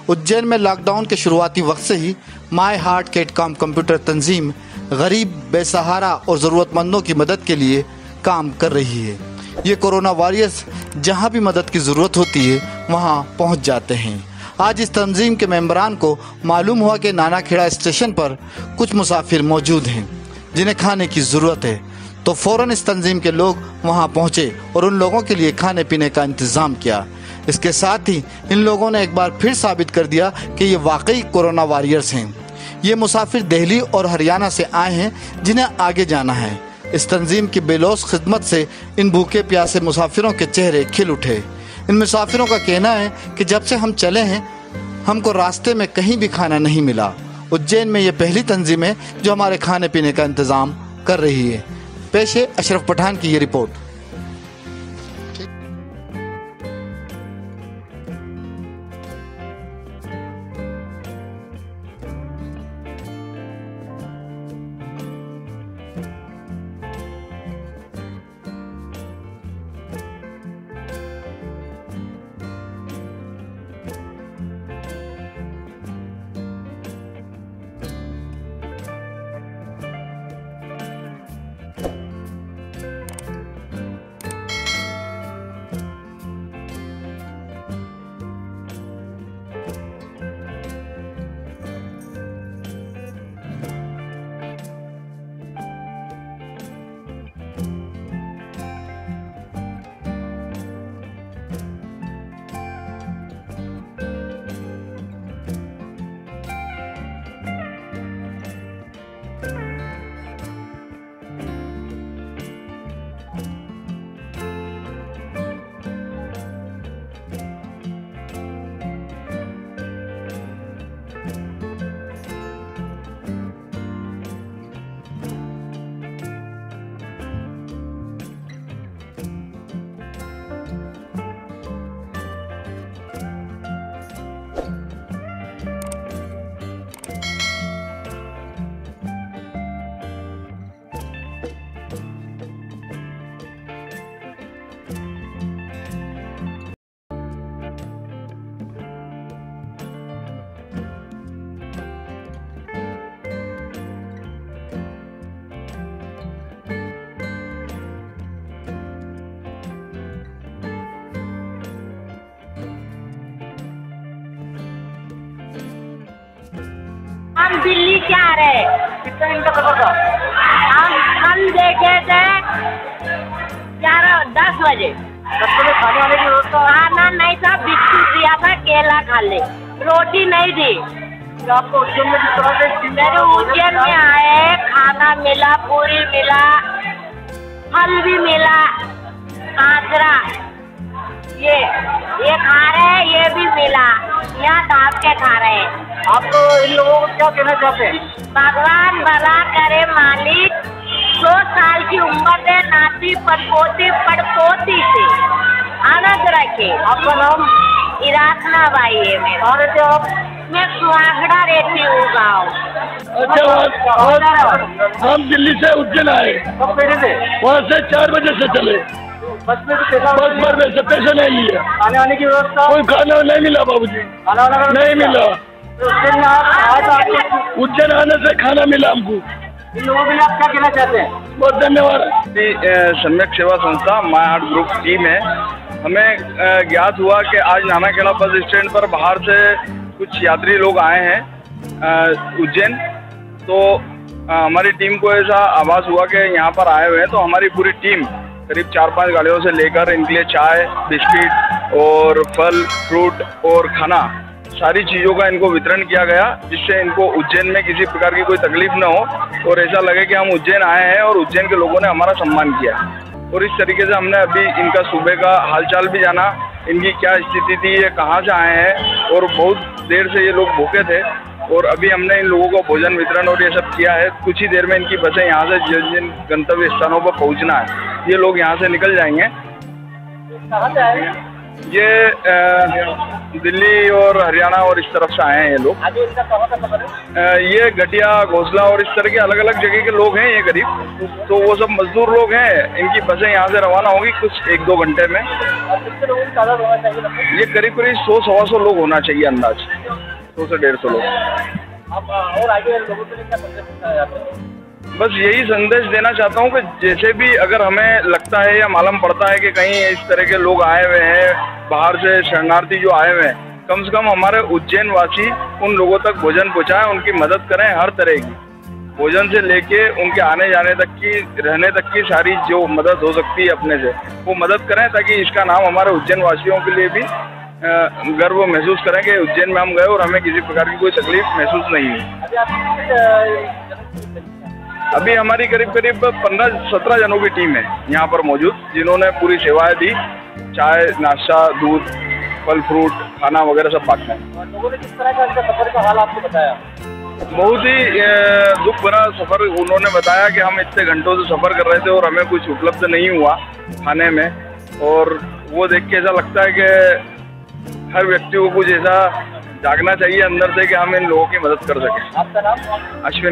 उज्जैन में लॉकडाउन के शुरुआती वक्त से ही माय हार्ट कैटकॉम कंप्यूटर तंजीम गरीब, बेसहारा और ज़रूरतमंदों की मदद के लिए काम कर रही है। ये कोरोना वॉरियर्स जहां भी मदद की ज़रूरत होती है वहां पहुंच जाते हैं। आज इस तंजीम के मेंबरान को मालूम हुआ कि नानाखेड़ा स्टेशन पर कुछ मुसाफिर मौजूद हैं जिन्हें खाने की ज़रूरत है, तो फ़ौरन इस तंजीम के लोग वहां पहुंचे और उन लोगों के लिए खाने पीने का इंतज़ाम किया। इसके साथ ही इन लोगों ने एक बार फिर साबित कर दिया कि ये वाकई कोरोना वॉरियर्स हैं। ये मुसाफिर दिल्ली और हरियाणा से आए हैं जिन्हें आगे जाना है। इस तंजीम की बेलौस खिदमत से इन भूखे प्यासे मुसाफिरों के चेहरे खिल उठे। इन मुसाफिरों का कहना है कि जब से हम चले हैं हमको रास्ते में कहीं भी खाना नहीं मिला। उज्जैन में ये पहली तंजीम है जो हमारे खाने पीने का इंतज़ाम कर रही है। पेश है अशरफ पठान की ये रिपोर्ट। हम दिल्ली से आ रहे हैं। कितने दिन का सफर था? हम कल देखे थे 10 बजे। रास्ते में खाने वाने की व्यवस्था? खाना नहीं था, बिस्कुट दिया था, केला खा ले, रोटी नहीं दी। तो आपको उज्जैन में किस तरह से? मेरे उज्जैन में आए, खाना मिला, पूरी मिला, फल भी मिला, बाजरा ये खा रहे हैं, ये भी मिला, यहाँ दाब के खा रहे हैं। आप तो इन लोगों को क्या कहना चाहते हैं? भगवान भला करे मालिक, 100 साल की उम्र दे, नाती पड़पोती पड़पोती से आनंद रखे। आपका नाम? इरासना बाई है मेरा। कहाँ रहते हो आप? मैं सुहागड़ा रहती हूँ गाँव। अच्छा, हम दिल्ली से उज्जैन आए। कब बैठे थे? वहाँ से 4 बजे से चले। बस में तो पैसा? बस भर में से पैसे नहीं लिए। खाने वाने की व्यवस्था? कोई खाना नहीं मिला बाबूजी, खाना वाना नहीं मिला। उज्जैन में आप उज्जैन आने से खाना मिला हमको। इन लोगों के लिए आप क्या कहना चाहते हैं? बहुत धन्यवाद। सम्यक सेवा संस्था माय हार्ट ग्रुप टीम है। हमें ज्ञात हुआ कि आज नानाखेड़ा बस स्टैंड पर बाहर से कुछ यात्री लोग आए हैं उज्जैन। तो हमारी टीम को ऐसा आभास हुआ कि यहाँ पर आए हुए हैं, तो हमारी पूरी टीम करीब 4-5 गाड़ियों से लेकर इनके लिए चाय, बिस्किट और फल, फ्रूट और खाना, सारी चीज़ों का इनको वितरण किया गया, जिससे इनको उज्जैन में किसी प्रकार की कोई तकलीफ न हो और ऐसा लगे कि हम उज्जैन आए हैं और उज्जैन के लोगों ने हमारा सम्मान किया। और इस तरीके से हमने अभी इनका सुबह का हालचाल भी जाना, इनकी क्या स्थिति थी, ये कहाँ से आए हैं, और बहुत देर से ये लोग भूखे थे। और अभी हमने इन लोगों को भोजन वितरण और ये सब किया है। कुछ ही देर में इनकी बसें यहाँ से जिन गंतव्य स्थानों पर पहुँचना है, ये लोग यहाँ से निकल जाएंगे। कहाँ से आए? ये दिल्ली और हरियाणा और इस तरफ से आए हैं ये लोग। आगे इनका कहाँ का सफर है? ये घटिया, घोसला और इस तरह के अलग अलग जगह के लोग हैं ये करीब। तो वो सब मजदूर लोग हैं। इनकी बसें यहाँ से रवाना होंगी कुछ 1-2 घंटे में। और कितने लोगों की तादाद होना चाहिए लगभग? ये करीब 100-125 लोग होना चाहिए अंदाज, 100 से 150 लोग। आप और आगे लोगों के लिए क्या संदेश देना चाहते हैं? बस यही संदेश देना चाहता हूँ कि जैसे भी अगर हमें लगता है या मालूम पड़ता है कि कहीं इस तरह के लोग आए हुए हैं बाहर से, शरणार्थी जो आए हुए हैं, कम से कम हमारे उज्जैन वासी उन लोगों तक भोजन पहुँचाएं, उनकी मदद करें हर तरह की, भोजन से लेके उनके आने जाने तक की, रहने तक की सारी जो मदद हो सकती है अपने से वो मदद करें, ताकि इसका नाम हमारे उज्जैन वासियों के लिए भी गर्व महसूस करें कि उज्जैन में हम गए और हमें किसी प्रकार की कोई तकलीफ महसूस नहीं हुई। अभी आप अभी हमारी करीब 15-17 जनों की टीम है यहाँ पर मौजूद, जिन्होंने पूरी सेवाएं दी, चाय, नाश्ता, दूध, फल फ्रूट, खाना वगैरह सब बांटना है। लोगों ने किस तरह का इनका सफर का हाल आपको बताया? बहुत ही दुख भरा सफ़र उन्होंने बताया कि हम इतने घंटों से सफ़र कर रहे थे और हमें कुछ उपलब्ध नहीं हुआ खाने में, और वो देख के ऐसा लगता है कि हर व्यक्ति को कुछ ऐसा जागना चाहिए अंदर से कि हम इन लोगों की मदद कर सकें। आपका नाम? अश्विन।